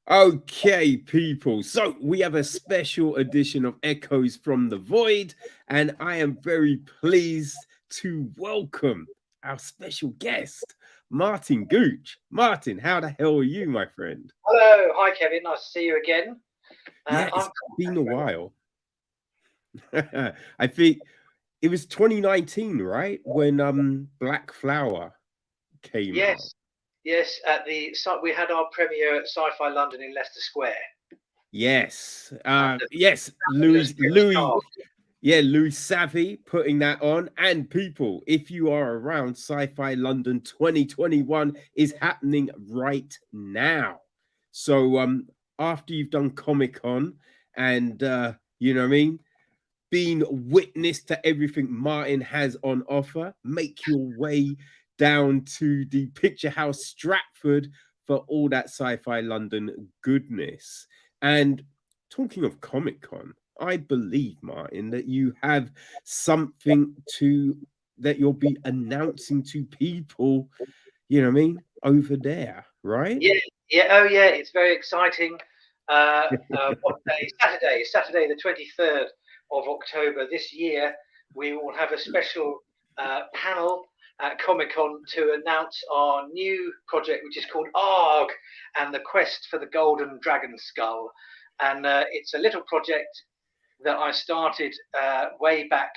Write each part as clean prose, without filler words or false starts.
Okay, people. So we have a special edition of Echoes from the Void, and I am very pleased to welcome our special guest, Martin Gooch. Martin, how the hell are you, my friend? Hello, hi Kevin. Nice to see you again. Yeah, I'm it's been thank a you very much. while. I think it was 2019, right? When Black Flower came out. Yes, yes. We had our premiere at Sci-Fi London in Leicester Square. Yes. The Yes, fabulous British Louis. cast. Yeah, Louis Savvy putting that on. And people, if you are around, Sci-Fi London 2021 is happening right now. So after you've done Comic Con and you know what I mean, being witness to everything Martin has on offer, make your way down to the Picture House Stratford for all that Sci-Fi London goodness. And talking of Comic Con, I believe, Martin, that you have something to that you'll be announcing to people, you know what I mean, over there, right? Yeah, yeah. Oh, yeah. It's very exciting. What day? Saturday, the 23rd of October this year. We will have a special panel at Comic Con to announce our new project, which is called Argh and the Quest for the Golden Dragon Skull. And it's a little project that I started way back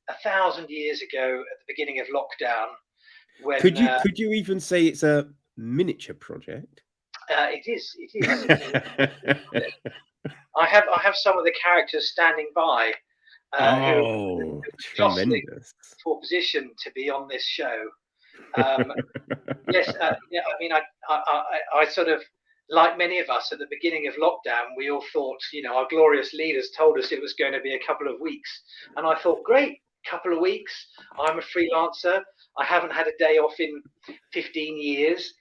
1,000 years ago at the beginning of lockdown. When Could you even say it's a miniature project? it is. I have some of the characters standing by who Oh, jostling tremendous. for position to be on this show. Um, yes, yeah. I mean, I sort of, like many of us at the beginning of lockdown, we all thought, our glorious leaders told us it was going to be a couple of weeks, and I thought, great, couple of weeks. I'm a freelancer. I haven't had a day off in 15 years.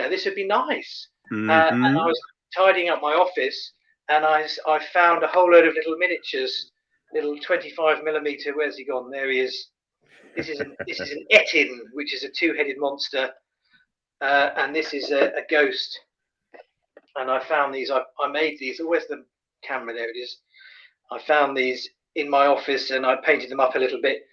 This would be nice. And I Hmm. was tidying up my office, and I found a whole load of little miniatures, little 25 millimeter. Where's he gone? There he is. This is an Etin, which is a two-headed monster, and this is a ghost. And I found these. I made these. Oh, where's the camera? There it is. I found these in my office, and I painted them up a little bit.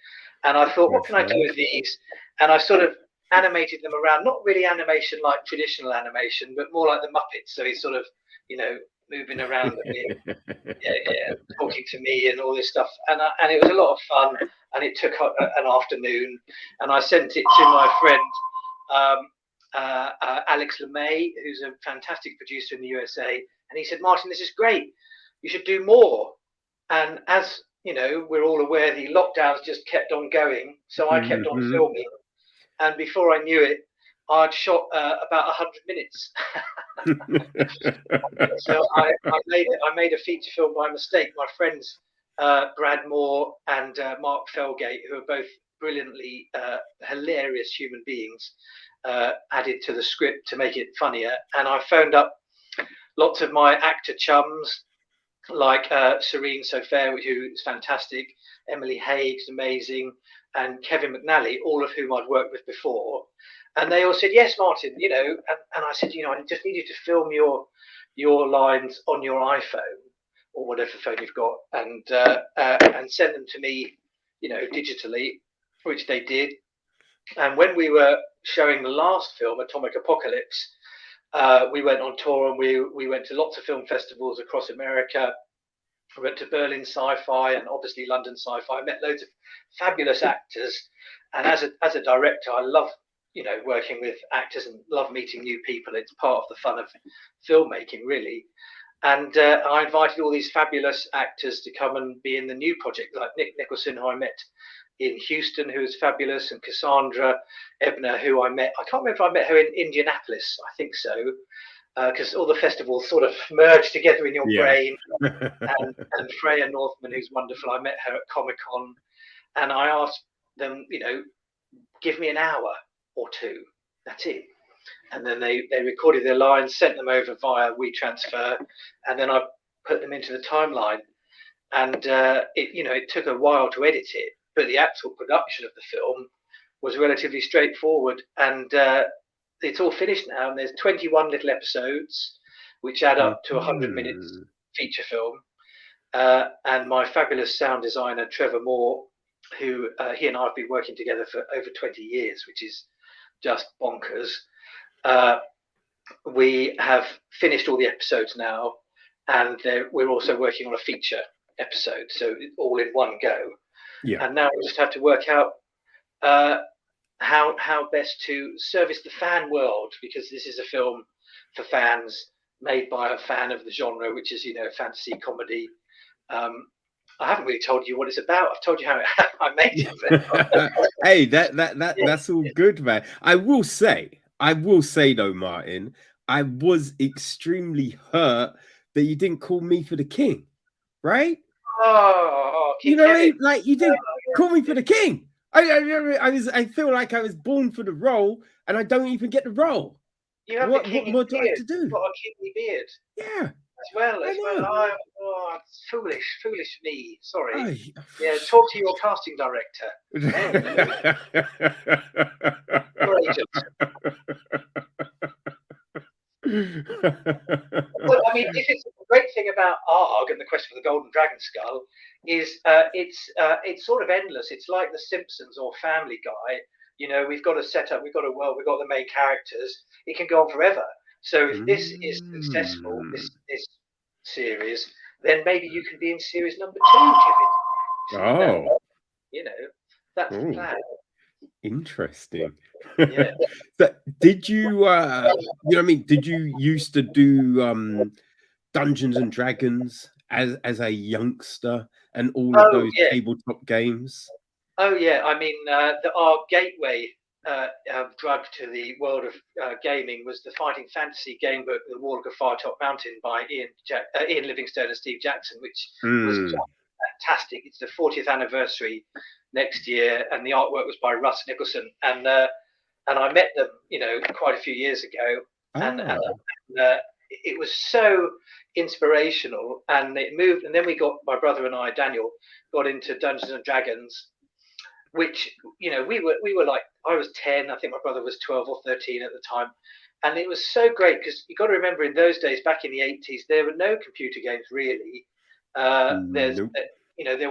And I thought, what can I do Perfect. with these? And I sort of animated them around. Not really animation like traditional animation, but more like the Muppets. So he's sort of, you know, moving around a bit, yeah, talking to me and all this stuff. And it was a lot of fun. And it took an afternoon. And I sent it to my friend um, Alex LeMay, who's a fantastic producer in the USA. And he said, Martin, this is great. You should do more. And as you know, we're all aware the lockdowns just kept on going. So I kept on Hmm. filming. And before I knew it, I'd shot about 100 minutes. So I made a feature film by mistake. My friends Brad Moore and Mark Felgate, who are both brilliantly hilarious human beings, added to the script to make it funnier. And I phoned up lots of my actor chums, like Serene Sofair, who is fantastic, Emily Haig's amazing, and Kevin McNally, all of whom I'd worked with before. And they all said, yes, Martin, and I said, I just need you to film your lines on your iPhone or whatever phone you've got, and send them to me, digitally, which they did. And when we were showing the last film, Atomic Apocalypse, we went on tour, and we went to lots of film festivals across America. I went to Berlin Sci-Fi and obviously London Sci-Fi. I met loads of fabulous actors, and as a director, I love working with actors and love meeting new people. It's part of the fun of filmmaking, really. And I invited all these fabulous actors to come and be in the new project, like Nick Nicholson, who I met in Houston, who was fabulous, and Cassandra Ebner, who I met. I can't remember if I met her in Indianapolis. I think so, because all the festivals sort of merge together in your Yeah. brain. And Freya Northman, who's wonderful, I met her at Comic Con, and I asked them, give me an hour or two. That's it. And then they recorded their lines, sent them over via WeTransfer, and then I put them into the timeline. And it took a while to edit it, but the actual production of the film was relatively straightforward. And it's all finished now, and there's 21 little episodes. which add up to 100 minutes feature film. And my fabulous sound designer, Trevor Moore, who he and I have been working together for over 20 years, which is just bonkers. We have finished all the episodes now, and we're also working on a feature episode, so all in one go. Yeah. And now we just have to work out how best to service the fan world, because this is a film for fans, made by a fan of the genre, which is, fantasy comedy. I haven't really told you what it's about. I've told you how I made it. Hey, that's all good, man. I will say though, Martin, I was extremely hurt that you didn't call me for the king, right? You know what I mean? Like you didn't call me for the king. I feel like I was born for the role, and I don't even get the role. You have what more do I have to do? You've got a kingly beard. Yeah. As well. Oh, it's foolish me. Sorry. Yeah, talk to your casting director. Your agent. Well, I mean, if it's the great thing about Argh and the Quest for the Golden Dragon Skull is it's sort of endless. It's like The Simpsons or Family Guy. We've got a setup, we've got a world, we've got the main characters. It can go on forever. So if this is successful, this series, then maybe you can be in series number 2, Kevin. That's the plan. Interesting. Yeah. So did you did you used to do Dungeons and Dragons as a youngster and all of those tabletop games? Oh yeah, I mean our gateway drug to the world of gaming was the fighting fantasy game book, The Warlock of Firetop Mountain by Ian Livingstone and Steve Jackson, which was fantastic. It's the 40th anniversary next year, and the artwork was by Russ Nicholson, and I met them, quite a few years ago, and it was so inspirational, and it moved, and then my brother and I, Daniel, got into Dungeons and Dragons, which we were like, I was 10, I think my brother was 12 or 13 at the time, and it was so great because you got to remember, in those days, back in the 80s, there were no computer games really. There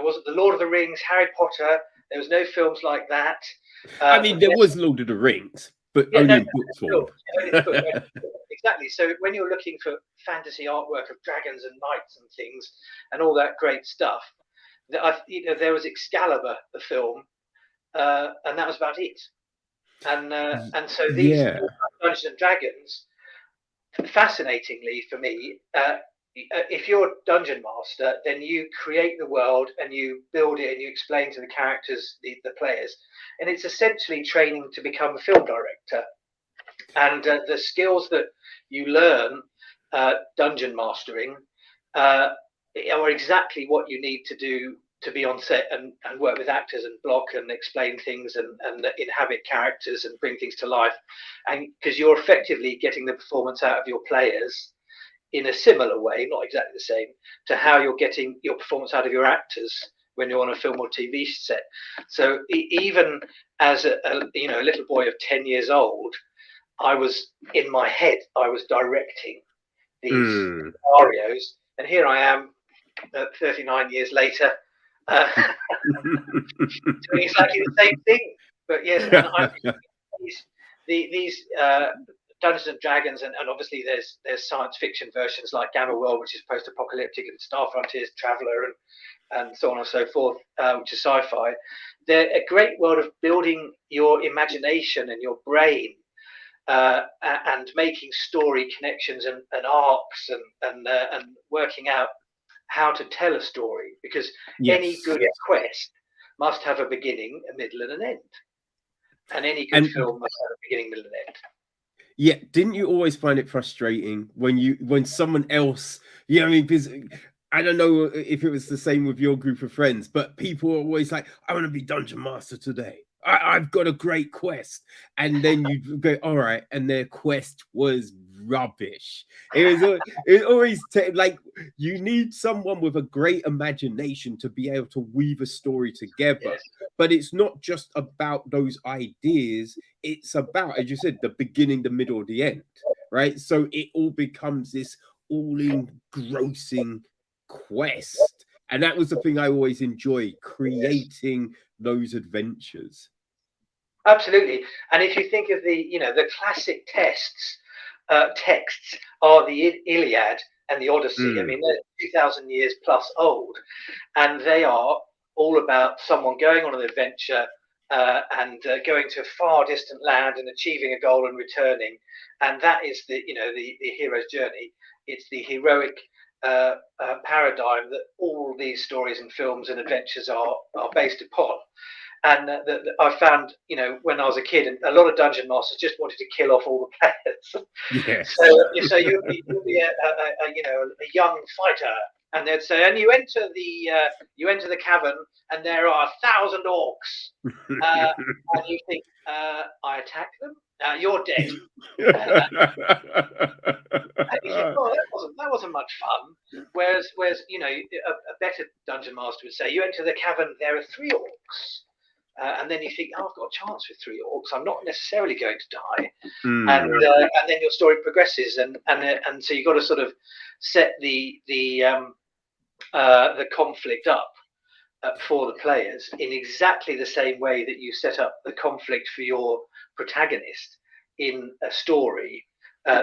wasn't the Lord of the Rings, Harry Potter. There was no films like that. I mean, there was Lord of the Rings, but only in book form. Exactly. So when you're looking for fantasy artwork of dragons and knights and things and all that great stuff, there was Excalibur, the film, and that was about it. And so these Dungeons and Dragons, fascinatingly for me, if you're a dungeon master, then you create the world and you build it and you explain to the characters, the players, and it's essentially training to become a film director. And the skills that you learn dungeon mastering are exactly what you need to do to be on set and work with actors and block and explain things and inhabit characters and bring things to life. And because you're effectively getting the performance out of your players in a similar way, not exactly the same, to how you're getting your performance out of your actors when you're on a film or TV set. So even as a little boy of 10 years old, I was in my head, I was directing these scenarios, and here I am 39 years later doing exactly the same thing. But yes, and these Dungeons and Dragons, and obviously there's science fiction versions like Gamma World, which is post-apocalyptic, and Star Frontiers, Traveller, and so on and so forth, which is sci-fi. They're a great world of building your imagination and your brain, and making story connections and arcs and working out how to tell a story, because any good quest must have a beginning, a middle, and an end, and any good film must have a beginning, middle, and end. Yeah, didn't you always find it frustrating when someone else, because I don't know if it was the same with your group of friends, but people are always like, I want to be dungeon master today. I've got a great quest. And then you go, all right. And their quest was rubbish. It was always like, you need someone with a great imagination to be able to weave a story together. Yes. But it's not just about those ideas. It's about, as you said, the beginning, the middle, the end, right? So it all becomes this all-engrossing quest. And that was the thing I always enjoyed, creating those adventures. Absolutely. And if you think of the classic texts are the Iliad and the Odyssey. I mean, they're 2,000 years plus old, and they are all about someone going on an adventure and going to a far distant land and achieving a goal and returning. And that is the hero's journey. It's the heroic paradigm that all these stories and films and adventures are based upon. And I found, when I was a kid, and a lot of dungeon masters just wanted to kill off all the players. Yes. So you'll be a young fighter, and they'd say, and you enter the cavern, and there are 1,000 orcs, and you think, I attack them. You're dead. And you think, oh, that wasn't much fun. Whereas a better dungeon master would say, you enter the cavern, there are 3 orcs. And then you think, oh, I've got a chance with 3 orcs. I'm not necessarily going to die. And then your story progresses, and so you've got to sort of set the conflict up for the players in exactly the same way that you set up the conflict for your protagonist in a story,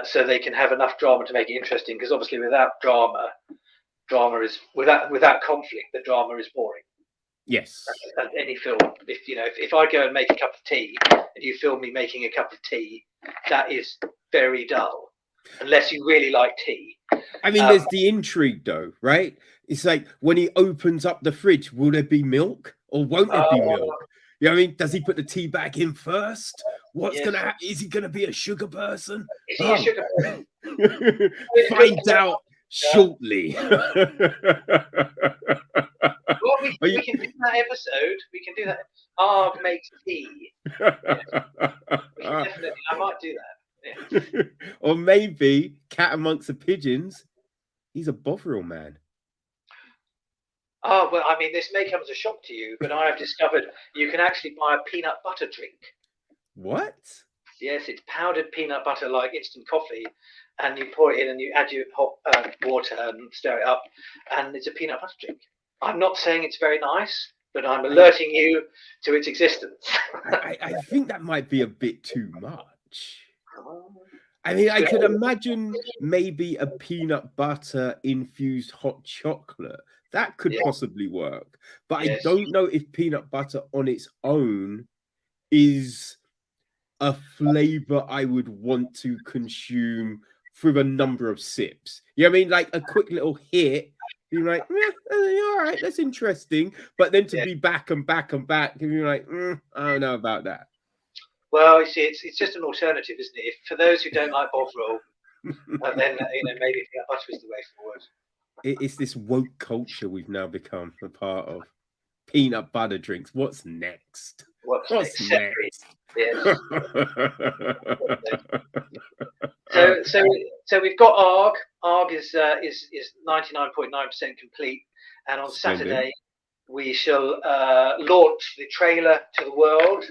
so they can have enough drama to make it interesting. Because obviously, without drama is without conflict, the drama is boring. Yes. And any film, if I go and make a cup of tea and you film me making a cup of tea, that is very dull, unless you really like tea. I mean, there's the intrigue, though, right? It's like when he opens up the fridge, will there be milk or won't there be milk? You know what I mean? Does he put the tea bag in first? What's gonna happen? Is he gonna be a sugar person? Is he a sugar person? Find out shortly. Well, we can do that episode. We can do that. Argh makes tea. Definitely, I might do that. Yeah. Or maybe Cat Amongst the Pigeons, he's a Bovril man. Oh, well, I mean, this may come as a shock to you, but I have discovered you can actually buy a peanut butter drink. What? Yes, it's powdered peanut butter like instant coffee, and you pour it in and you add your hot water and stir it up, and it's a peanut butter drink. I'm not saying it's very nice, but I'm alerting you to its existence. I think that might be a bit too much. I mean, I could imagine maybe a peanut butter infused hot chocolate. That could possibly work. But I don't know if peanut butter on its own is a flavor I would want to consume through a number of sips. You know what I mean? Like a quick little hit. You're like, all right, that's interesting. But then to be back and back and back, you're like, I don't know about that. Well, you see, it's just an alternative, isn't it? For those who don't like Bovril, then maybe peanut butter is the way forward. It's this woke culture we've now become a part of. Peanut butter drinks. What's next? What's next? Yes. So we've got Argh. Argh is 99.9% complete, and on Saturday we shall launch the trailer to the world,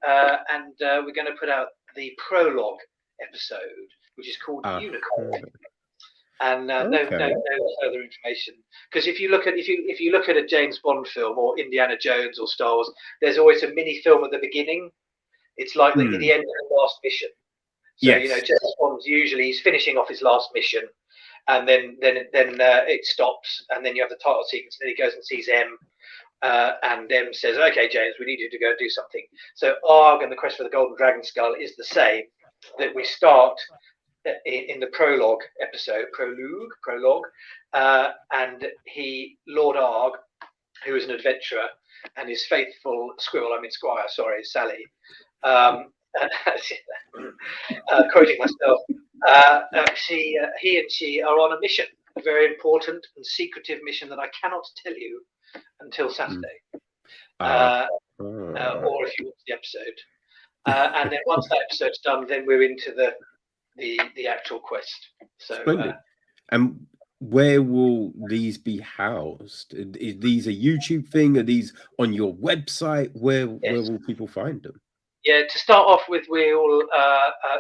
and we're going to put out the prologue episode, which is called Unicorn. And no further information, because if you look at a James Bond film or Indiana Jones or Star Wars, there's always a mini film at the beginning. It's like the end of the last mission. So James Bond's usually he's finishing off his last mission, and then it stops, and then you have the title sequence, and then he goes and sees M, and M says, "Okay, James, we need you to go and do something." So Argh and the Quest for the Golden Dragon Skull is the same. That we start in the prologue episode, and Lord Argh, who is an adventurer, and his faithful squire, Sally, quoting myself, he and she are on a mission, a very important and secretive mission that I cannot tell you until Saturday, or if you watch the episode, and then once that episode's done, then we're into the actual quest. So, and where will these be housed? Is these a YouTube thing? Are these on your website? Where will people find them? Yeah, to start off with, we'll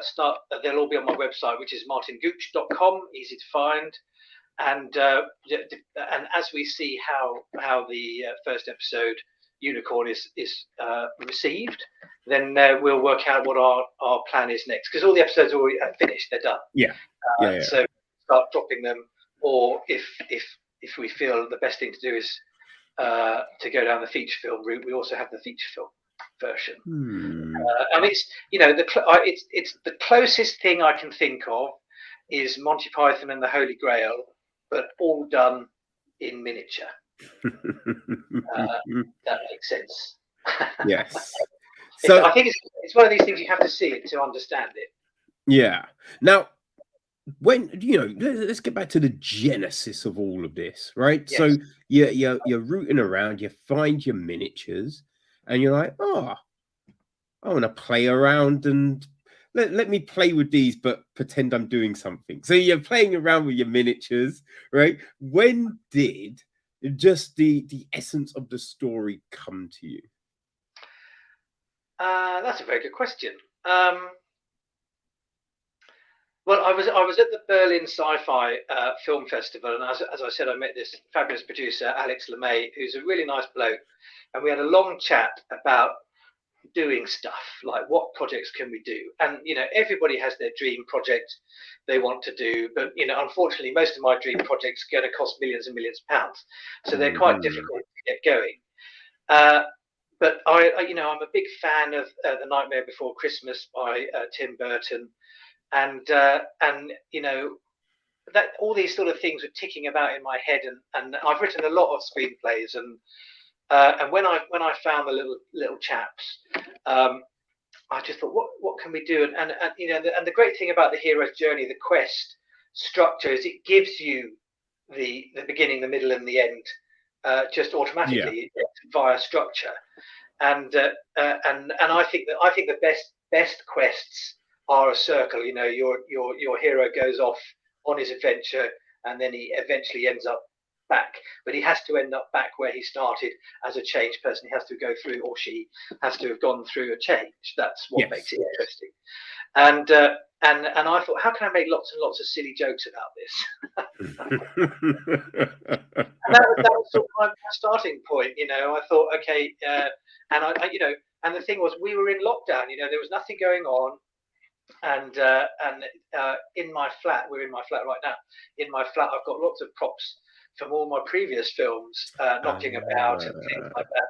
start. They'll all be on my website, which is martingooch.com, easy to find. And as we see how the first episode Unicorn is received, then we'll work out what our plan is next. Because all the episodes are already finished; they're done. Yeah. So start dropping them, or if we feel the best thing to do is to go down the feature film route, we also have the feature film version. I mean, it's the closest thing I can think of is Monty Python and the Holy Grail, but all done in miniature. That makes sense. Yes. So I think it's one of these things you have to see it to understand it. Yeah. Now, when let's get back to the genesis of all of this, right? Yes. So you're rooting around, you find your miniatures, and you're like, oh, I want to play around and let me play with these, but pretend I'm doing something. So you're playing around with your miniatures, right? When did just the essence of the story come to you? That's a very good question. Well, I was at the Berlin Sci-Fi Film Festival, and as I said, I met this fabulous producer, Alex LeMay, who's a really nice bloke, and we had a long chat about doing stuff, like what projects can we do. And everybody has their dream project they want to do, but unfortunately most of my dream projects are going to cost millions and millions of pounds, so they're quite difficult to get going. But I'm a big fan of The Nightmare Before Christmas by Tim Burton, and that all these sort of things were ticking about in my head, and I've written a lot of screenplays, and when I found the little chaps, I just thought, what can we do? And the great thing about the hero's journey, the quest structure, is it gives you the beginning, the middle, and the end just automatically via structure. And I think the best quests are a circle. Your hero goes off on his adventure, and then he eventually ends up back, but he has to end up back where he started as a changed person. He has to go through, or she has to have gone through a change. That's what makes it interesting. And I thought, how can I make lots and lots of silly jokes about this? And that was sort of my starting point. I thought, okay, and and the thing was, we were in lockdown. There was nothing going on. And in my flat, we're in my flat right now. In my flat, I've got lots of props from all my previous films knocking about and things like that.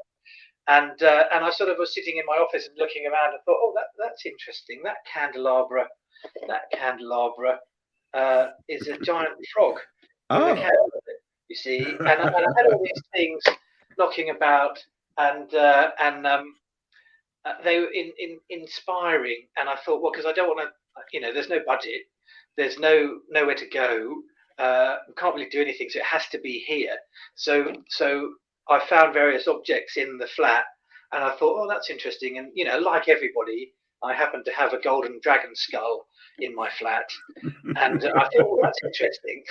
And I sort of was sitting in my office and looking around and thought, oh, that's interesting. That candelabra is a giant frog. You see, and I had all these things knocking about, and they were inspiring. And I thought, well, because I don't want to, there's no budget, there's nowhere to go. We can't really do anything, so it has to be here. So I found various objects in the flat, and I thought, oh, that's interesting. And like everybody, I happen to have a golden dragon skull in my flat, and I thought, oh, that's interesting.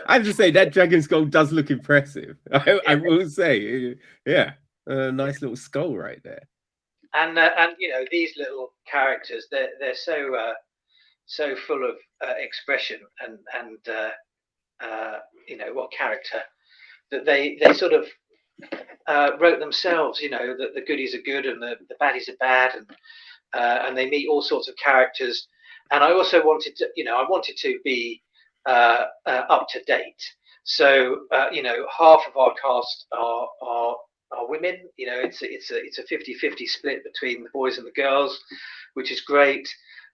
I have to say that dragon skull does look impressive. I will say, yeah, a nice little skull right there. And these little characters, they're so full of expression and what character that they sort of wrote themselves. That the goodies are good and the baddies are bad, and they meet all sorts of characters. And I also wanted to be up to date. So half of our cast are women. It's a 50-50 split between the boys and the girls, which is great.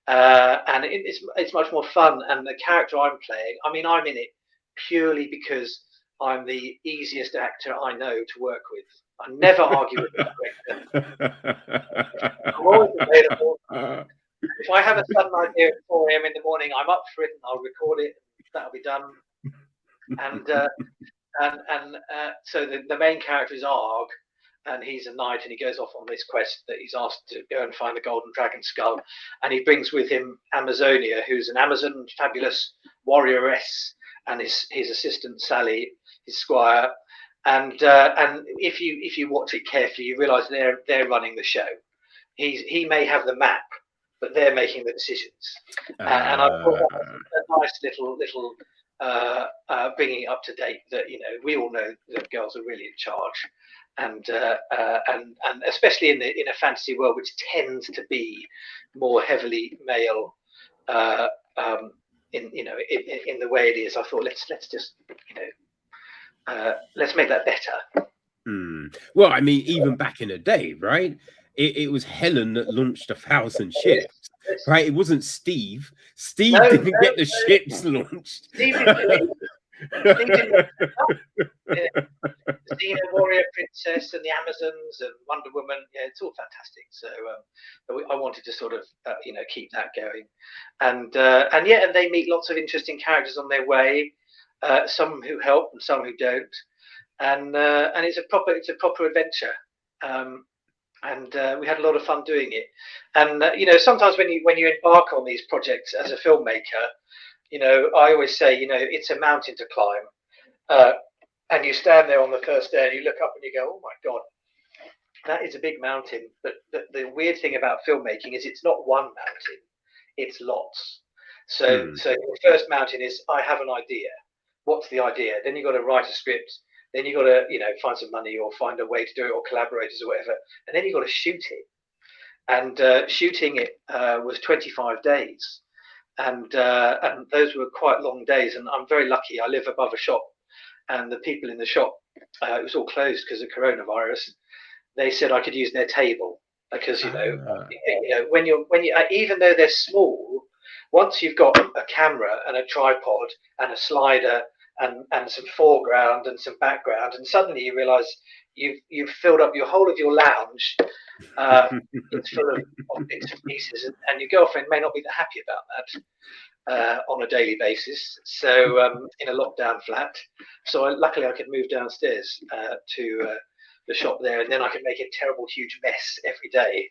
And it's much more fun. And the character I'm playing, I mean, I'm in it purely because I'm the easiest actor I know to work with. I never argue with the director. I'm always available. If I have a sudden idea at 4 a.m. in the morning, I'm up for it and I'll record it. That'll be done. And so the main character is Argh, and he's a knight, and he goes off on this quest that he's asked to go and find the golden dragon skull, and he brings with him Amazonia, who's an Amazon, fabulous warrioress, and his assistant Sally, his squire, and if you watch it carefully, you realise they're running the show. he may have the map, but they're making the decisions. And I thought that was a nice little bringing it up to date. That we all know that girls are really in charge, and especially in a fantasy world which tends to be more heavily male. In the way it is, I thought let's just let's make that better. Well, I mean, even back in the day, right? It was Helen that launched 1,000 ships, right? It wasn't Steve. Steve didn't get the ships launched. Steve didn't. Xena, Warrior Princess, and the Amazons, and Wonder Woman. Yeah, it's all fantastic. So I wanted to sort of keep that going, and they meet lots of interesting characters on their way. Some who help and some who don't, and it's a proper adventure. And we had a lot of fun doing it. And sometimes when you embark on these projects as a filmmaker, I always say it's a mountain to climb. And you stand there on the first day and you look up and you go, oh my God, that is a big mountain. But the weird thing about filmmaking is it's not one mountain, it's lots. So your first mountain is, I have an idea. What's the idea? Then you've got to write a script. Then you've got to, find some money or find a way to do it, or collaborators or whatever. And then you've got to shoot it. And shooting it was 25 days. And those were quite long days. And I'm very lucky. I live above a shop. And the people in the shop, it was all closed because of coronavirus. They said I could use their table because when you even though they're small, once you've got a camera and a tripod and a slider and some foreground and some background, and suddenly you realise you've filled up your whole of your lounge. It's full of bits and pieces, and your girlfriend may not be that happy about that. On a daily basis, so in a lockdown flat. So luckily I could move downstairs to the shop there, and then I could make a terrible huge mess every day,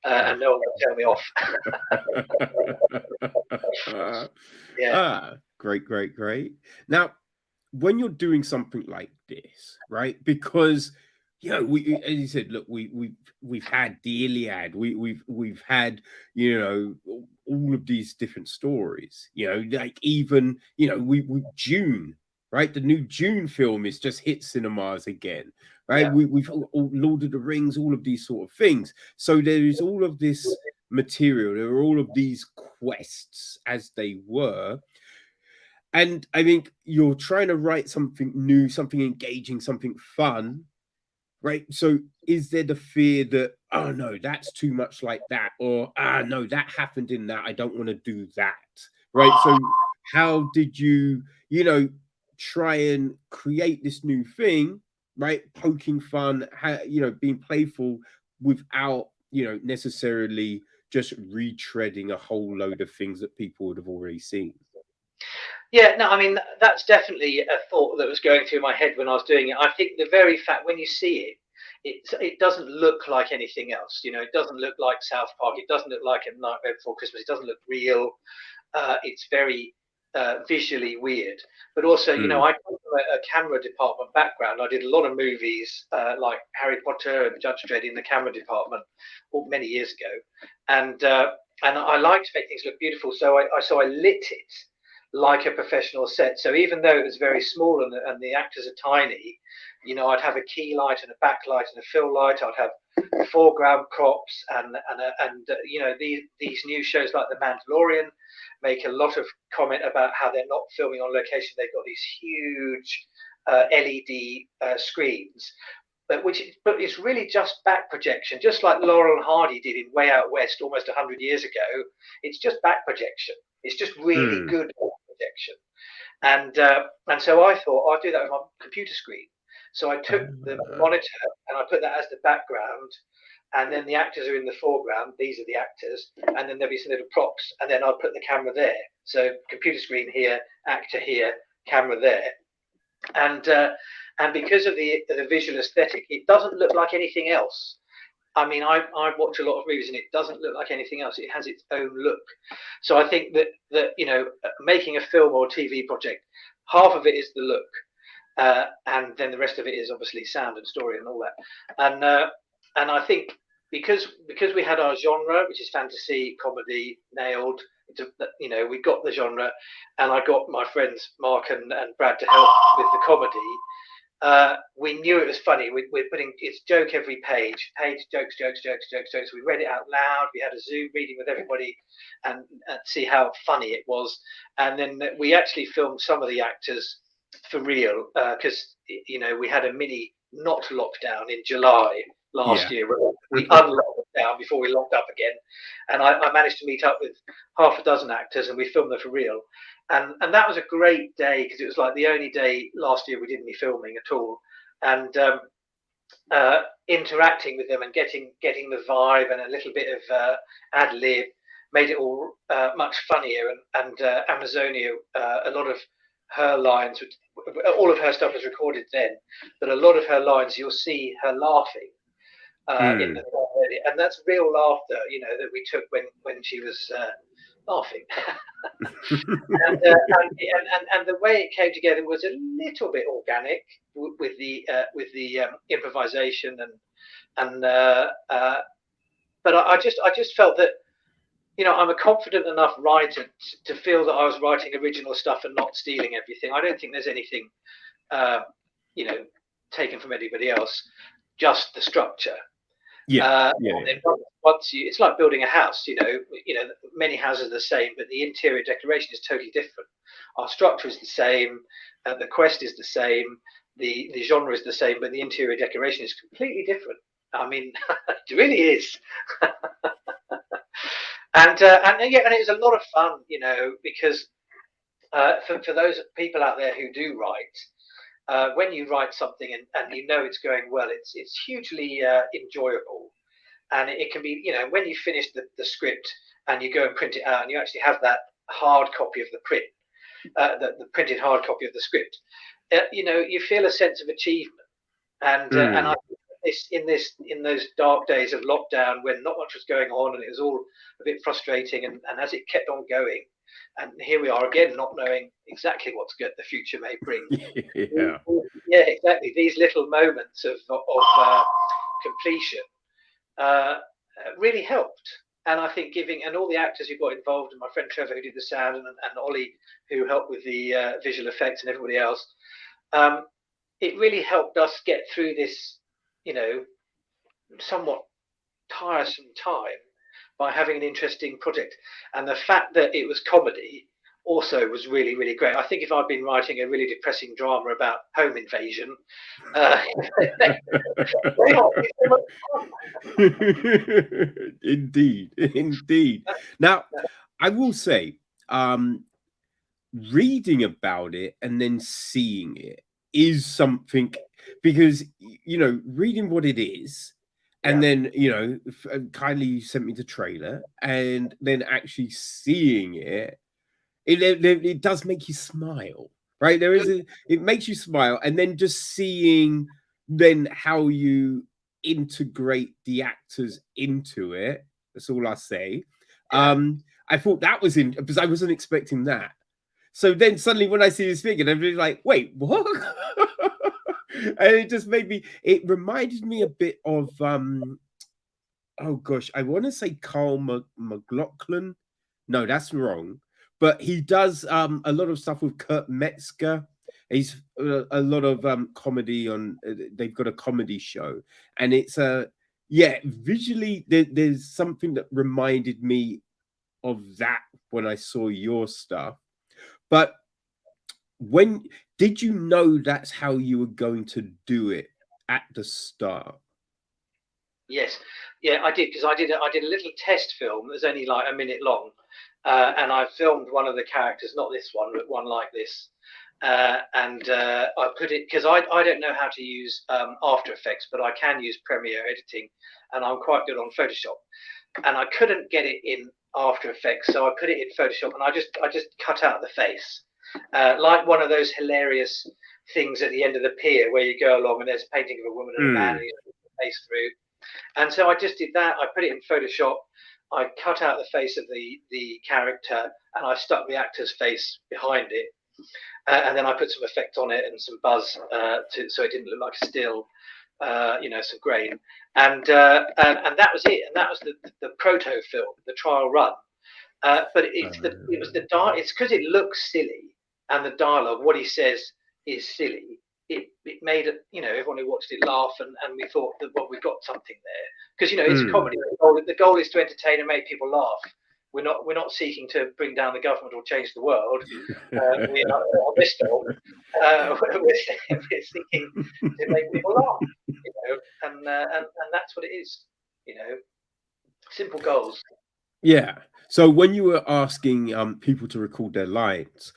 and no one would tell me off. Yeah. Great. Now, when you're doing something like this, right? Because we, as you said, look, we've had the Iliad, we've had all of these different stories, like even we June, right? The new June film is just hit cinemas again, right? Yeah. We've Lord of the Rings, all of these sort of things. So there is all of this material, there are all of these quests as they were. And I think you're trying to write something new, something engaging, something fun, right? So is there the fear that, oh no, that's too much like that, or no, that happened in that, I don't want to do that, right? So how did you try and create this new thing, right? Poking fun, being playful without necessarily just retreading a whole load of things that people would have already seen? Yeah, no, I mean, that's definitely a thought that was going through my head when I was doing it. I think the very fact when you see it doesn't look like anything else. It doesn't look like South Park. It doesn't look like A Nightmare Before Christmas. It doesn't look real. It's very visually weird. But also, I come from a camera department background. I did a lot of movies like Harry Potter and Judge Dredd in the camera department many years ago. And I like to make things look beautiful. So I lit it like a professional set. So even though it was very small and the actors are tiny, I'd have a key light and a backlight and a fill light. I'd have foreground crops and these new shows like The Mandalorian make a lot of comment about how they're not filming on location. They've got these huge LED screens. But it's really just back projection, just like Laurel and Hardy did in Way Out West almost 100 years ago. It's just back projection. It's just really good projection. And so I thought I'd do that with my computer screen. So I took the monitor and I put that as the background, and then the actors are in the foreground. These are the actors, and then there'll be some little props, and then I'll put the camera there. So computer screen here, actor here, camera there, and because of the visual aesthetic, it doesn't look like anything else. I mean, I watch a lot of movies and it doesn't look like anything else. It has its own look. So I think that making a film or a TV project, half of it is the look, and then the rest of it is obviously sound and story and all that. And I think because we had our genre, which is fantasy comedy, nailed. You know, we got the genre, and I got my friends Mark and Brad to help with the comedy. We knew it was funny. We're putting it's joke every page, jokes, jokes, jokes, jokes, jokes. We read it out loud. We had a Zoom reading with everybody, and see how funny it was. And then we actually filmed some of the actors for real, because you know, we had a mini not lockdown in July last year. We unlocked down before we locked up again, and I managed to meet up with half a dozen actors, and we filmed them for real. And that was a great day, because it was like the only day last year we did any filming at all. And interacting with them and getting the vibe and a little bit of ad lib made it all much funnier. And Amazonia, a lot of her lines, all of her stuff was recorded then, but a lot of her lines you'll see her laughing in the, and that's real laughter, you know, that we took when she was laughing. And the way it came together was a little bit organic with the improvisation and but I just felt that, you know, I'm a confident enough writer to feel that I was writing original stuff and not stealing everything. I don't think there's anything you know, taken from anybody else, just the structure. And once you, it's like building a house. You know, many houses are the same, but the interior decoration is totally different. Our structure is the same, the quest is the same, the genre is the same, but the interior decoration is completely different. I mean, it really is. And it was a lot of fun, you know, because for those people out there who do write, when you write something and you know it's going well, it's hugely enjoyable. And it can be, you know, when you finish the script and you go and print it out and you actually have that hard copy of the print, the printed hard copy of the script, you know, you feel a sense of achievement. And I think in those dark days of lockdown when not much was going on and it was all a bit frustrating, and as it kept on going, and here we are again not knowing exactly what's good the future may bring. Yeah, exactly. These little moments of completion really helped. And I think and all the actors who got involved, and my friend Trevor who did the sound, and Ollie who helped with the visual effects, and everybody else, it really helped us get through this, you know, somewhat tiresome time by having an interesting project. And the fact that it was comedy also was really, really great. I think if I'd been writing a really depressing drama about home invasion, indeed. Now, I will say, reading about it and then seeing it is something, because, you know, reading what it is, and then, you know, kindly you sent me the trailer, and then actually seeing it, it does make you smile, right? It makes you smile, and then just seeing then how you integrate the actors into it. That's all I say. I thought that was because I wasn't expecting that. So then suddenly when I see this figure, I'm really like, wait, what? And it just it reminded me a bit of, oh gosh, I want to say Carl McLaughlin. No, that's wrong. But he does a lot of stuff with Kurt Metzger. He's a lot of comedy on, they've got a comedy show. And it's visually, there's something that reminded me of that when I saw your stuff. But when did you know that's how you were going to do it at the start? Yes, yeah, I did, because I did a little test film that was only like a minute long, and I filmed one of the characters, not this one, but one like this, and I put it, because I don't know how to use After Effects, but I can use Premiere editing, and I'm quite good on Photoshop, and I couldn't get it in After Effects, so I put it in Photoshop, and I just cut out the face, like one of those hilarious things at the end of the pier where you go along and there's a painting of a woman and a man and you put the face through. And so I just did that. I put it in Photoshop. I cut out the face of the character, and I stuck the actor's face behind it. And then I put some effect on it and some buzz so it didn't look like a still. some grain, and that was it. And that was the Proto Film, the trial run. But it's because it looks silly, and the dialogue, what he says, is silly. It made it, everyone who watched it laugh, and we thought that, well, we've got something there, because it's comedy. The goal is to entertain and make people laugh. We're not seeking to bring down the government or change the world. We are on this film. We're seeking to make people laugh, and that's what it is. Simple goals. Yeah. So when you were asking people to record their lines,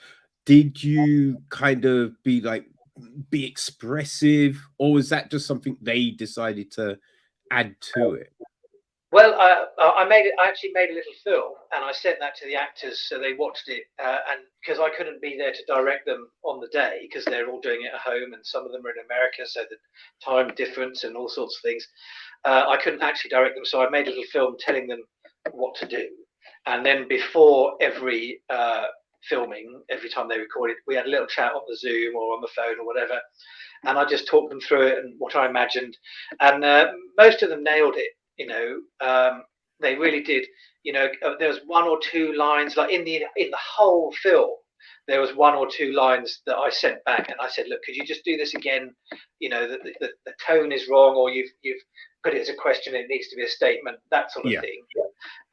did you kind of be expressive, or was that just something they decided to add to it? Well, I actually made a little film, and I sent that to the actors so they watched it. And because I couldn't be there to direct them on the day, because they're all doing it at home, and some of them are in America, so the time difference and all sorts of things, I couldn't actually direct them. So I made a little film telling them what to do. And then before every filming, every time they recorded, we had a little chat on the Zoom or on the phone or whatever, and I just talked them through it and what I imagined. And most of them nailed it. They really did. There was one or two lines, like in the whole film, there was one or two lines that I sent back, and I said, look, could you just do this again? The tone is wrong, or you've put it as a question, it needs to be a statement, that sort of thing.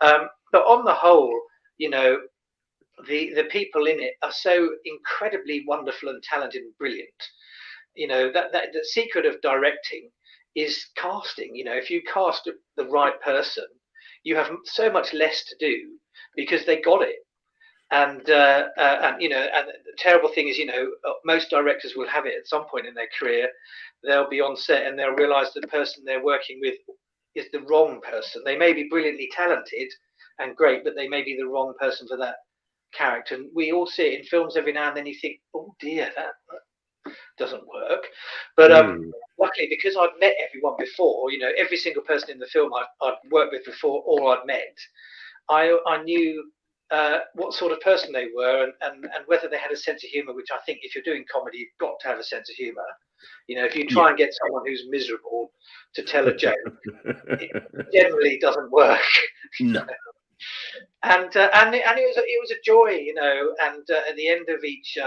But on the whole, the people in it are so incredibly wonderful and talented and brilliant. That the secret of directing is casting. If you cast the right person, you have so much less to do because they got it. And and the terrible thing is, most directors will have it at some point in their career. They'll be on set and they'll realize the person they're working with is the wrong person. They may be brilliantly talented and great, but they may be the wrong person for that character. And we all see it in films every now and then. You think, oh dear, that doesn't work. But luckily, because I'd met everyone before, every single person in the film I'd worked with before or I'd met, I knew what sort of person they were and whether they had a sense of humor, which I think if you're doing comedy, you've got to have a sense of humor. If you try and get someone who's miserable to tell a joke, it generally doesn't work. No. And it was a joy, and at the end of each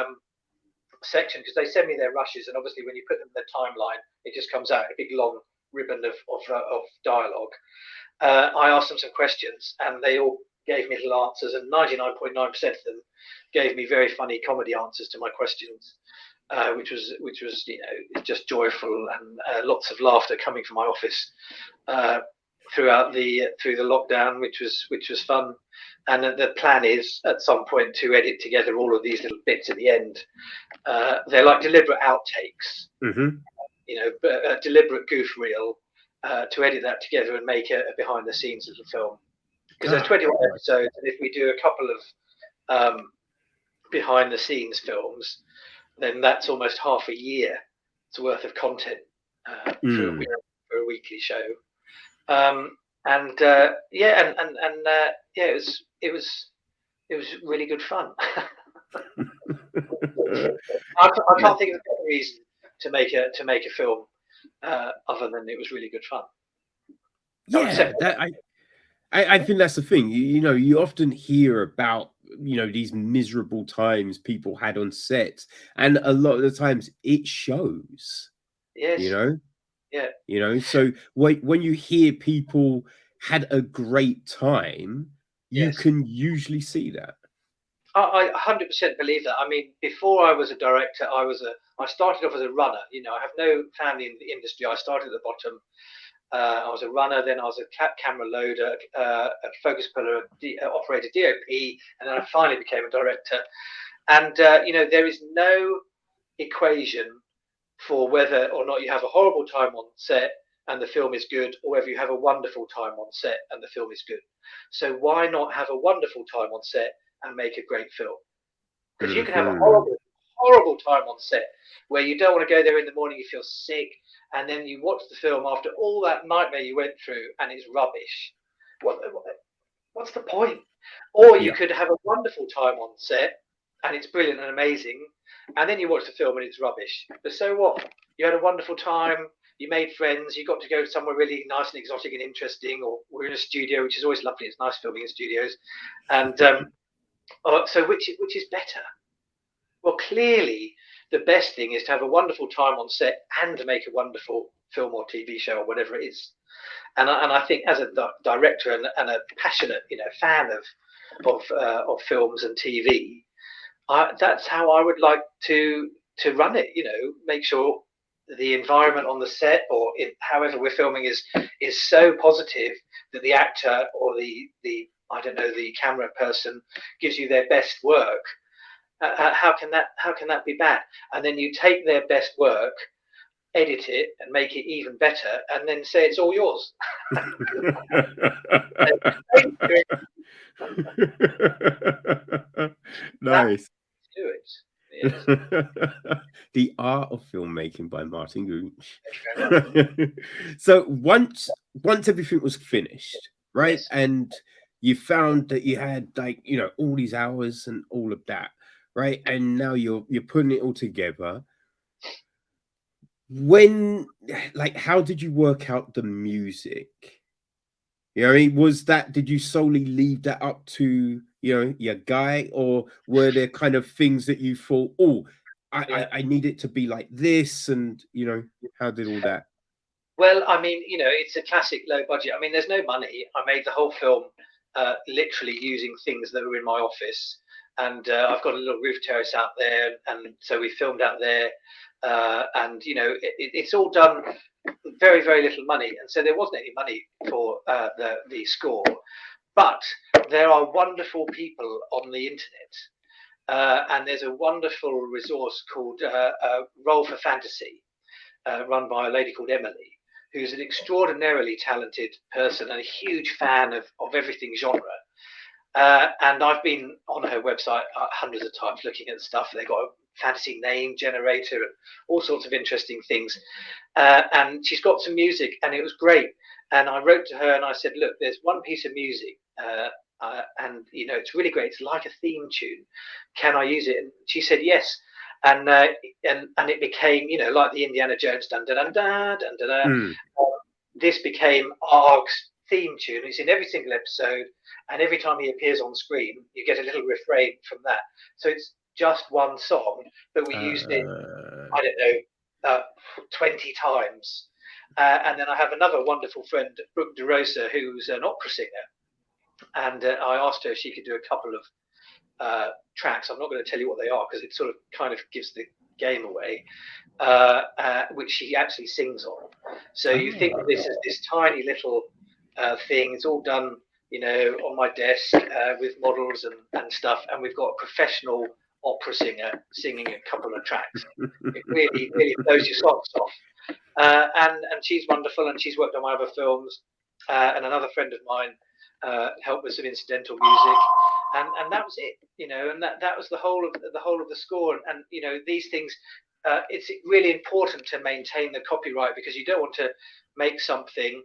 section, because they send me their rushes, and obviously when you put them in the timeline, it just comes out a big long ribbon of dialogue. I asked them some questions, and they all gave me little answers, and 99.9% of them gave me very funny comedy answers to my questions, which was just joyful, and lots of laughter coming from my office through the lockdown, which was fun. And the plan is at some point to edit together all of these little bits at the end. They're like deliberate outtakes, a deliberate goof reel, to edit that together and make a behind the scenes little film. Because there's 21 episodes, and if we do a couple of behind the scenes films, then that's almost half a year's worth of content for a weekly show. It was really good fun. I can't think of a better reason to make a film other than it was really good fun. Yeah, I think that's the thing. You often hear about these miserable times people had on sets, and a lot of the times it shows. Yes. Yeah. So when you hear people had a great time, you can usually see that. I 100% believe that. I mean, before I was a director, I started off as a runner. I have no family in the industry. I started at the bottom. I was a runner, then I was a camera loader, a focus puller, operator, DOP, and then I finally became a director. And there is no equation for whether or not you have a horrible time on set and the film is good, or whether you have a wonderful time on set and the film is good. So why not have a wonderful time on set and make a great film? Because you can have a horrible time on set where you don't want to go there in the morning, you feel sick, and then you watch the film after all that nightmare you went through and it's rubbish. What's the point? Or you could have a wonderful time on set and it's brilliant and amazing, and then you watch the film and it's rubbish. But so what? You had a wonderful time, you made friends, you got to go somewhere really nice and exotic and interesting, or we're in a studio, which is always lovely. It's nice filming in studios. And so which is better? Well, clearly the best thing is to have a wonderful time on set and to make a wonderful film or TV show or whatever it is. And I think as a director and a passionate, fan of films and TV, that's how I would like to run it. Make sure the environment on the set or however we're filming is so positive that the actor or the I don't know, the camera person gives you their best work. How can that be bad? And then you take their best work, edit it, and make it even better, and then say it's all yours. Nice. Do it. Yes. The Art of Filmmaking by Martin Gooch. So once everything was finished, right, Yes. and you found that you had all these hours and all of that, right, and now you're putting it all together. When, how did you work out the music? Did you solely leave that up to your guy, or were there kind of things that you thought, I need it to be like this, and how did all that? Well, I mean, it's a classic low budget. I mean, there's no money. I made the whole film literally using things that were in my office, and I've got a little roof terrace out there, and so we filmed out there, and it's all done very, very little money, and so there wasn't any money for the score, but there are wonderful people on the internet, and there's a wonderful resource called Roll for Fantasy, run by a lady called Emily, who's an extraordinarily talented person and a huge fan of everything genre. And I've been on her website hundreds of times looking at stuff. They've got a fantasy name generator and all sorts of interesting things. And she's got some music, and it was great. And I wrote to her and I said, look, there's one piece of music, and it's really great. It's like a theme tune. Can I use it? And she said yes. And it became, like the Indiana Jones dun dun dun dun dun dun. This became Argh's theme tune. It's in every single episode, and every time he appears on screen, you get a little refrain from that. So it's just one song, but we used it, I don't know, 20 times. And then I have another wonderful friend, Brooke DeRosa, who's an opera singer, and I asked her if she could do a couple of tracks. I'm not going to tell you what they are because it sort of kind of gives the game away, which she actually sings on. So you think of this as this tiny little thing. It's all done, on my desk with models and stuff, and we've got a professional opera singer singing a couple of tracks. It really, really blows your socks off. And she's wonderful, and she's worked on my other films. And another friend of mine helped with some incidental music, and that was it, and that was the whole of the score. And these things, it's really important to maintain the copyright, because you don't want to make something,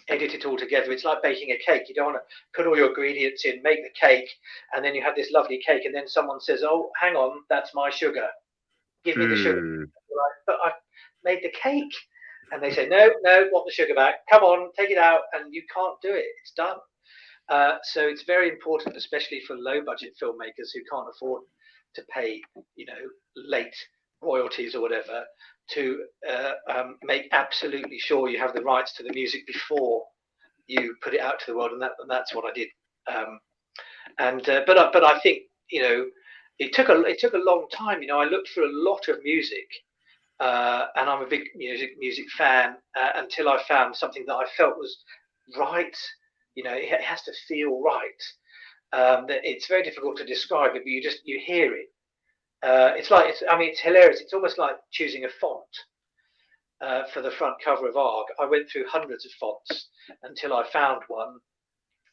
edit it all together. It's like baking a cake. You don't want to put all your ingredients in, make the cake, and then you have this lovely cake, and then someone says, oh, hang on, that's my sugar, give me the sugar. Like, but I've made the cake. And they say, no, want the sugar back, come on, take it out. And you can't do it, it's done. So it's very important, especially for low budget filmmakers who can't afford to pay, late royalties or whatever, to make absolutely sure you have the rights to the music before you put it out to the world. And that's what I did. But I think, it took a long time. I looked for a lot of music, and I'm a big music fan, until I found something that I felt was right. It has to feel right. It's very difficult to describe it, but you hear it. It's hilarious. It's almost like choosing a font for the front cover of Argh. I went through hundreds of fonts until I found one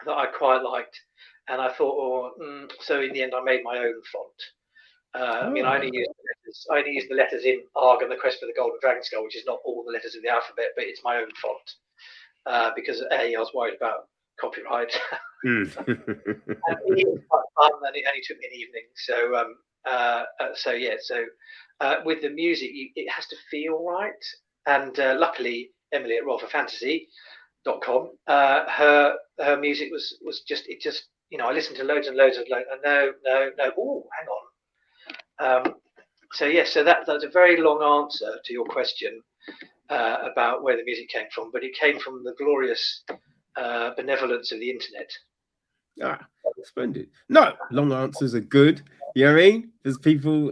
that I quite liked, and I thought, so in the end, I made my own font. I only use the letters in Argh and the Quest for the Golden Dragon Skull, which is not all the letters of the alphabet, but it's my own font, because I was worried about copyright. And it was quite fun, and it only took me an evening. So with the music, it has to feel right. and luckily Emily at rollforfantasy.com, her music was just I listened to loads and loads of no. Oh, hang on. So yes, so that's a very long answer to your question about where the music came from, but it came from the glorious benevolence of the internet. Ah, splendid. No, long answers are good. You know what I mean? There's people,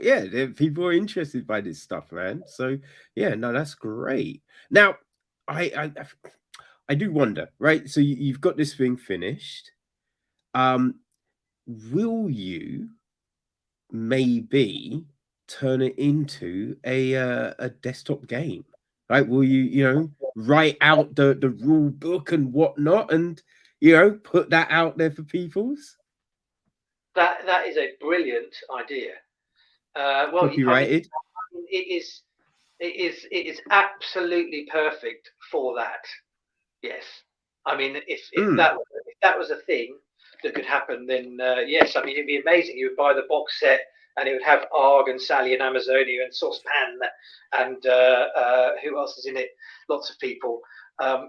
people are interested by this stuff, man. So yeah, no, that's great. Now, I do wonder, right? So you've got this thing finished. Will you maybe turn it into a desktop game? Right? Will you write out the rule book and whatnot, and put that out there for people's? That is a brilliant idea. Well, Copyrighted. it is absolutely perfect for that. Yes, I mean, if that was a thing that could happen, then yes, I mean, it'd be amazing. You would buy the box set, and it would have Argh and Sally and Amazonia and Saucepan and who else is in it? Lots of people.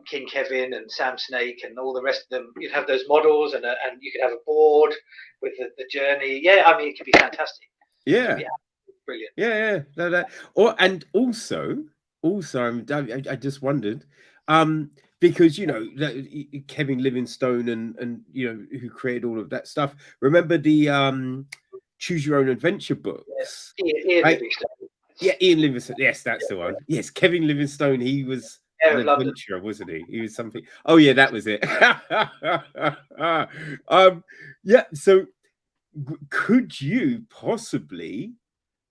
King Kevin and Sam Snake and all the rest of them. You'd have those models, and you could have a board with the journey. Yeah, I mean, it could be fantastic. Yeah, brilliant. Yeah. And also, I just wondered, because Kevin Livingstone and who created all of that stuff. Remember the Choose Your Own Adventure books? Ian right? Livingstone. Yeah, Ian Livingstone. Yes, that's the one. Yes, Kevin Livingstone. He was an adventurer, wasn't he? He was something. Oh yeah, that was it. Yeah. So could you possibly,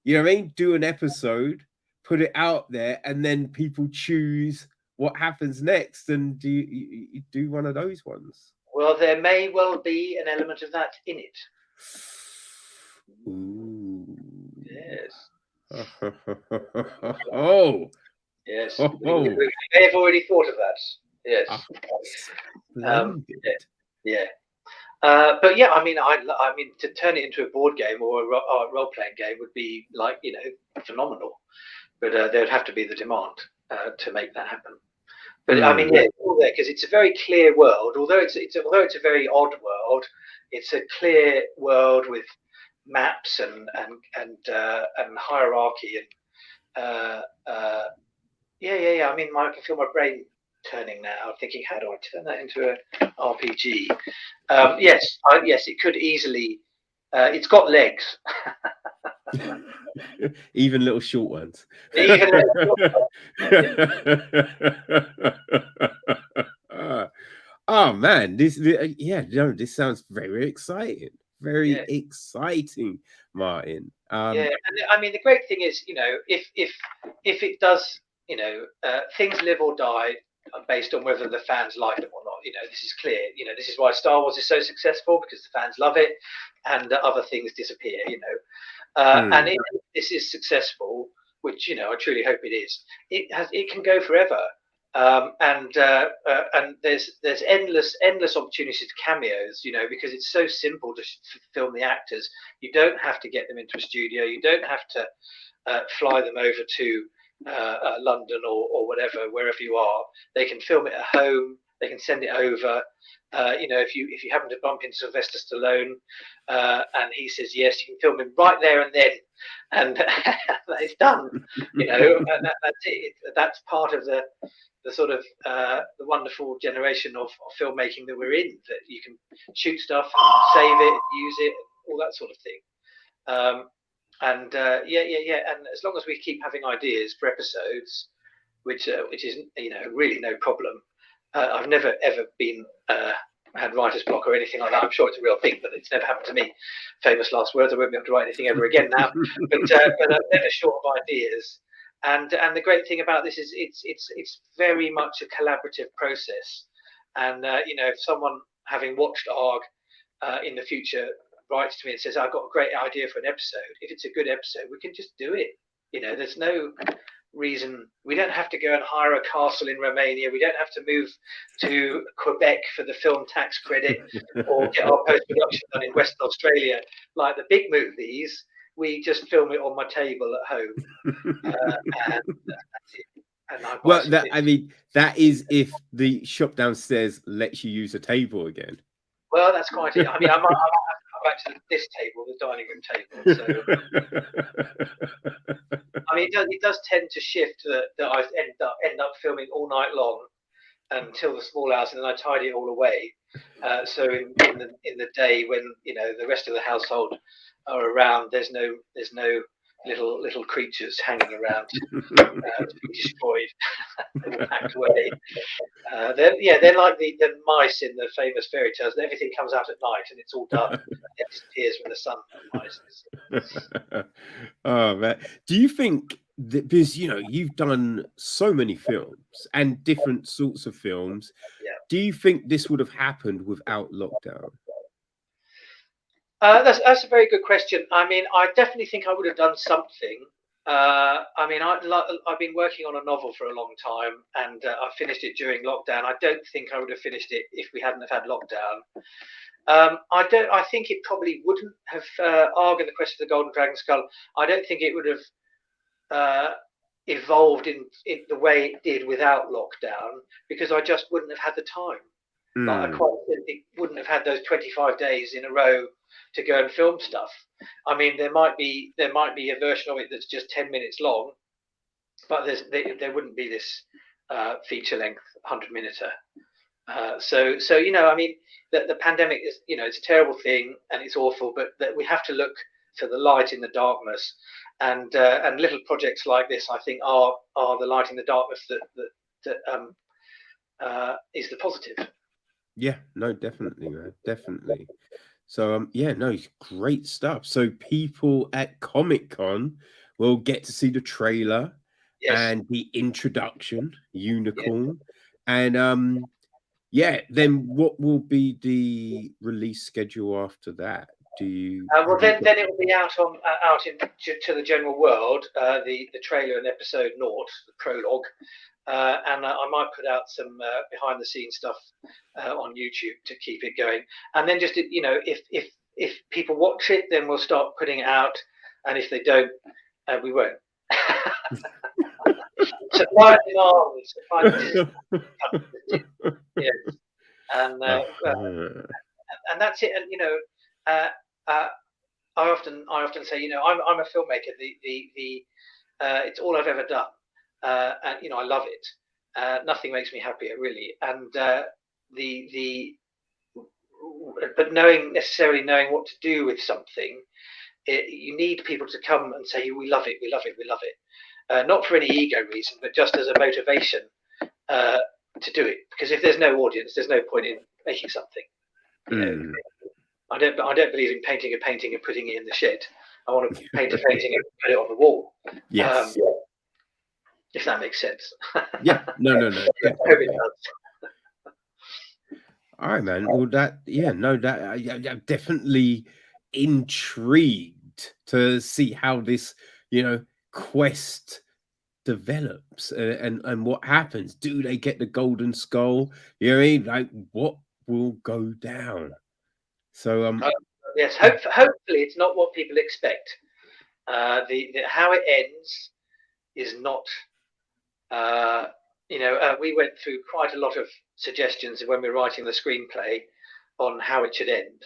do an episode, put it out there, and then people choose what happens next, and you do one of those ones? Well, there may well be an element of that in it. Ooh. Yes. Oh. Yes. Oh. We may have already thought of that. Yes. Yeah. But yeah, I mean, to turn it into a board game or a role-playing game would be phenomenal. But there would have to be the demand to make that happen. But I mean, yeah, it's all there because it's a very clear world. Although it's a very odd world, it's a clear world with maps and hierarchy and yeah. I mean, I can feel my brain turning now, thinking, how do I turn that into a RPG? Yes, it could easily. It's got legs. Even little short ones. Oh man, this sounds very exciting. Very exciting, Martin. And I mean, the great thing is, if it does, things live or die based on whether the fans like them or not. This is clear. This is why Star Wars is so successful, because the fans love it, and other things disappear. And if this is successful, which I truly hope it is, it can go forever. And there's endless opportunities to cameos, because it's so simple to film the actors. You don't have to get them into a studio. You don't have to fly them over to London or whatever, wherever you are. They can film it at home. They can send it over. If you happen to bump into Sylvester Stallone and he says yes, you can film him right there and then, and it's done. That's it. That's part of the sort of the wonderful generation of filmmaking that we're in. That you can shoot stuff and save it, use it, all that sort of thing. And as long as we keep having ideas for episodes, which is really no problem. I've never ever been had writer's block or anything like that. I'm sure it's a real thing, but it's never happened to me. Famous last words. I won't be able to write anything ever again now. but I'm never short of ideas. And the great thing about this is it's very much a collaborative process. And if someone, having watched Argh in the future, writes to me and says, I've got a great idea for an episode, if it's a good episode, we can just do it. There's no reason. We don't have to go and hire a castle in Romania. We don't have to move to Quebec for the film tax credit or get our post-production done in Western Australia. Like the big movies, we just film it on my table at home. And that's it. and I buy Well, some that, bits. I mean, that is if the shop downstairs lets you use a table again. Well, that's quite it. I mean, I might have to come back to this table, the dining room table. So, I mean, it does tend to shift that I end up filming all night long until the small hours, and then I tidy it all away. So in the day when the rest of the household are around, there's no little creatures hanging around to be destroyed, all packed away. They're like the mice in the famous fairy tales. Everything comes out at night and it's all done. It disappears when the sun rises. Oh man, do you think that, because you've done so many films and different sorts of films, Yeah. do you think this would have happened without lockdown? That's a very good question. I mean, I definitely think I would have done something. I mean, I've been working on a novel for a long time, and I finished it during lockdown. I don't think I would have finished it if we hadn't have had lockdown. I think it probably wouldn't have. Argh and the Quest of the Golden Dragon Skull. I don't think it would have evolved in the way it did without lockdown, because I just wouldn't have had the time. Like I quite simply wouldn't have had those 25 days in a row to go and film stuff. I mean, there might be a version of it that's just 10 minutes long, but there wouldn't be this feature length 100-minute. So I mean, the pandemic is, it's a terrible thing and it's awful, but that we have to look for the light in the darkness, and little projects like this, I think, are the light in the darkness that is the positive. Yeah, no, definitely, man, definitely. So yeah, no, great stuff. So people at Comic-Con will get to see the trailer Yes. and the introduction, Unicorn. And yeah, then what will be the release schedule after that? Do you Well, then it will be out to the general world. The trailer and episode naught, the prologue, and I might put out some behind the scenes stuff on YouTube to keep it going. And then just if people watch it, then we'll start putting it out. And if they don't, we won't. Supply and demand. Yeah. And that's it. And I often say, I'm a filmmaker. It's all I've ever done, and I love it. Nothing makes me happier, really. And but necessarily knowing what to do with something, you need people to come and say, we love it, we love it, we love it. Not for any ego reason, but just as a motivation to do it. Because if there's no audience, there's no point in making something. I don't believe in painting a painting and putting it in the shed. I want to paint a painting and put it on the wall. Yes. If that makes sense. Yeah. No. I hope it does. All right, man. Well, I'm definitely intrigued to see how this, quest develops and what happens. Do they get the golden skull? You know what I mean? Like, what will go down? So yes, hopefully it's not what people expect. How it ends is not. We went through quite a lot of suggestions when we were writing the screenplay on how it should end,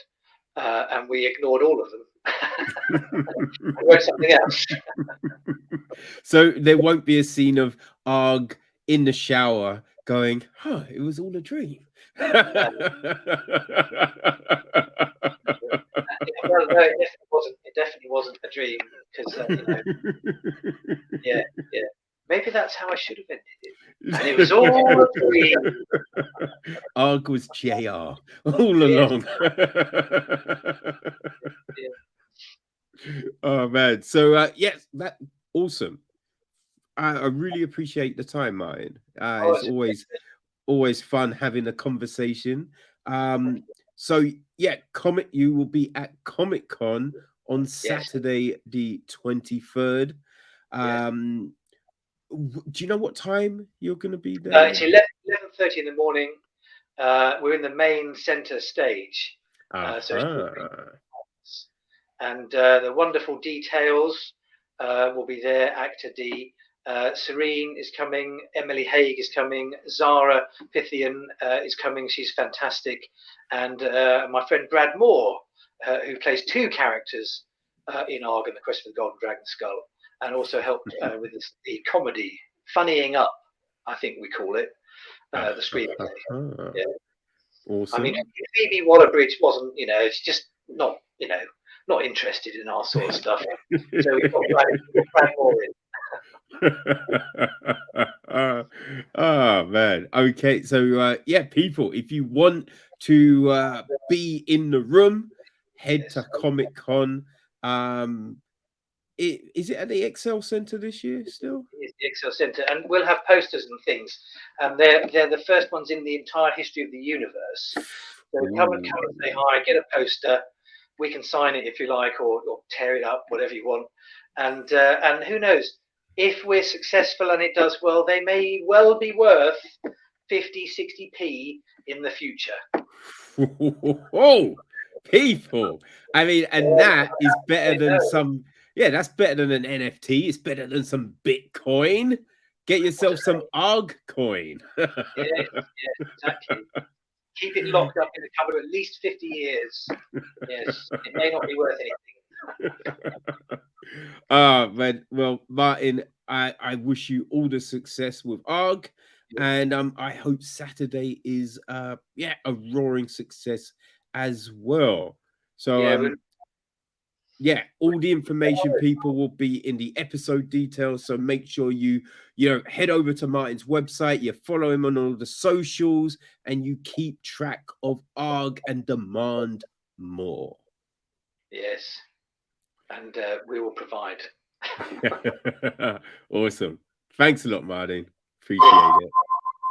and we ignored all of them. I wrote something else. So there won't be a scene of Argh in the shower going, it was all a dream. Well, no, it definitely wasn't a dream, because yeah. Maybe that's how I should have ended it. And it was all a dream. Argh was JR all along. Oh man. So yes, that awesome. I really appreciate the time, Martin. It's always fun having a conversation. So yeah, you will be at Comic-Con on Saturday the 23rd. Do you know what time you're going to be there? It's 11:30 in the morning. We're in the main centre stage. And the wonderful Details will be there, actor D. Serene is coming. Emily Haig is coming. Zara Pythian is coming. She's fantastic. And my friend Brad Moore, who plays 2 characters in Argh and the Quest for the Golden Dragon Skull, and also helped with the comedy, Funnying Up, I think we call it, the screenplay. Yeah. Awesome. I mean, Phoebe Waller-Bridge wasn't, it's just not, not interested in our sort of stuff. So we've got Brad Moore in. Oh man. Okay, so yeah, people, if you want to be in the room, head to Comic Con. Is it at the Excel Center this year still? It's the Excel Center, and we'll have posters and things. And they're the first ones in the entire history of the universe. So come and say hi, get a poster. We can sign it if you like, or tear it up, whatever you want. And who knows, if we're successful and it does well, they may well be worth 50, 60p in the future. Whoa, people! I mean, and that is better than some. Yeah, that's better than an NFT. It's better than some Bitcoin. Get yourself some Argh coin. Yeah, exactly. Keep it locked up in the cupboard at least 50 years. Yes, it may not be worth anything. Man, well, Martin, I wish you all the success with Argh, and I hope Saturday is a roaring success as well. So yeah, all the information, people, will be in the episode details. So make sure you head over to Martin's website, you follow him on all the socials, and you keep track of Argh and demand more. Yes, and we will provide. Awesome. Thanks a lot, Martin. Appreciate it.